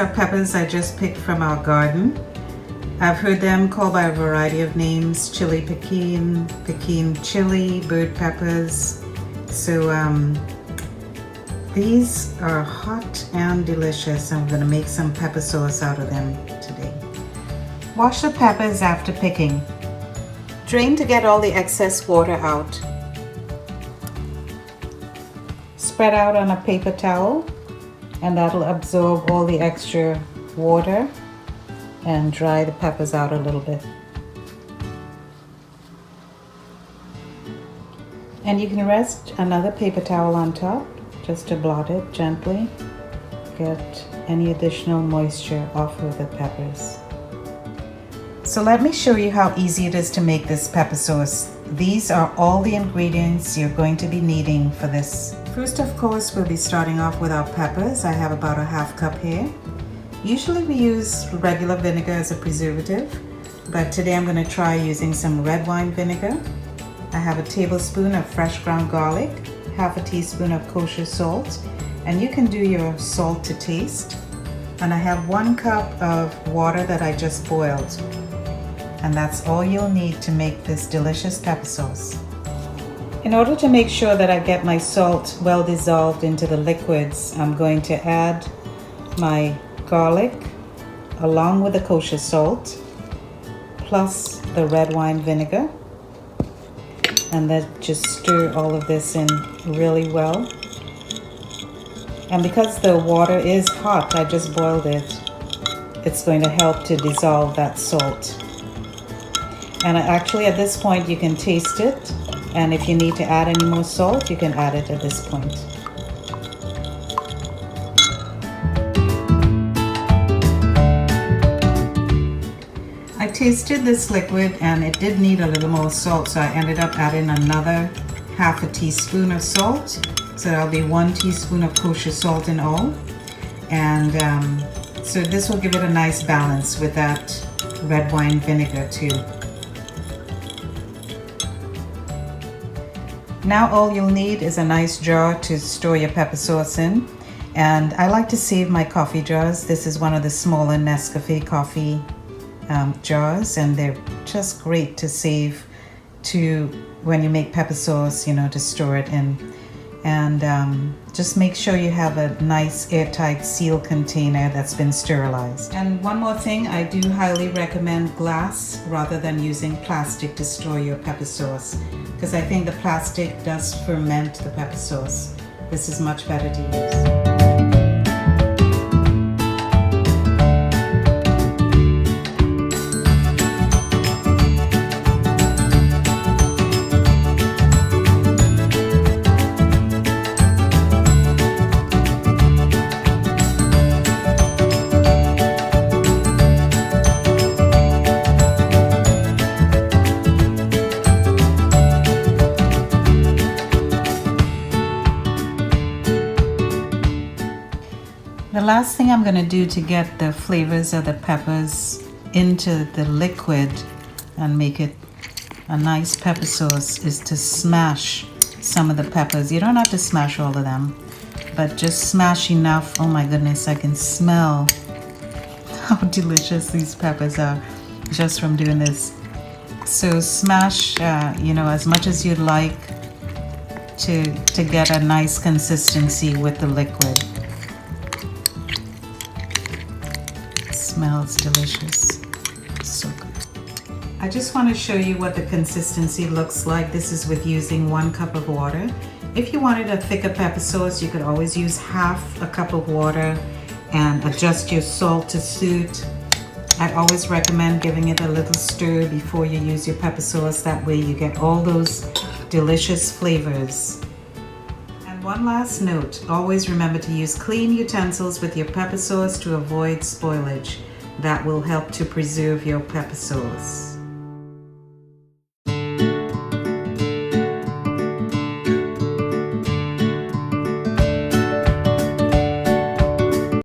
are peppers I just picked from our garden. I've heard them called by a variety of names: chili Pequin, Pequin Chile, bird peppers. So these are hot and delicious. I'm gonna make some pepper sauce out of them today. Wash the peppers after picking. Drain to get all the excess water out. Spread out on a paper towel, and that'll absorb all the extra water and dry the peppers out a little bit. And you can rest another paper towel on top just to blot it gently. Get any additional moisture off of the peppers. So let me show you how easy it is to make this pepper sauce. These are all the ingredients you're going to be needing for this. First, of course, we'll be starting off with our peppers. I have about a half cup here. Usually we use regular vinegar as a preservative, but today I'm going to try using some red wine vinegar. I have a tablespoon of fresh ground garlic, half a teaspoon of kosher salt, and you can do your salt to taste. And I have 1 cup of water that I just boiled. And that's all you'll need to make this delicious pepper sauce. In order to make sure that I get my salt well dissolved into the liquids, I'm going to add my garlic along with the kosher salt plus the red wine vinegar, and then just stir all of this in really well. And because the water is hot, I just boiled it, it's going to help to dissolve that salt. And actually at this point you can taste it, and if you need to add any more salt, you can add it at this point. I tasted this liquid and it did need a little more salt, so I ended up adding another half a teaspoon of salt. So that'll be 1 teaspoon of kosher salt in all. And so this will give it a nice balance with that red wine vinegar too. Now all you'll need is a nice jar to store your pepper sauce in. And I like to save my coffee jars. This is one of the smaller Nescafe coffee jars, and they're just great to save to when you make pepper sauce, you know, to store it in. And just make sure you have a nice airtight sealed container that's been sterilized. And one more thing, I do highly recommend glass rather than using plastic to store your pepper sauce, because I think the plastic does ferment the pepper sauce. This is much better to use. The last thing I'm going to do to get the flavors of the peppers into the liquid and make it a nice pepper sauce is to smash some of the peppers. You don't have to smash all of them, but just smash enough. Oh my goodness, I can smell how delicious these peppers are just from doing this. So smash, you know, as much as you'd like to get a nice consistency with the liquid. Smells delicious. So good. I just want to show you what the consistency looks like. This is with using 1 cup of water. If you wanted a thicker pepper sauce, you could always use half a cup of water and adjust your salt to suit. I always recommend giving it a little stir before you use your pepper sauce. That way you get all those delicious flavors. And one last note, always remember to use clean utensils with your pepper sauce to avoid spoilage. That will help to preserve your pepper sauce.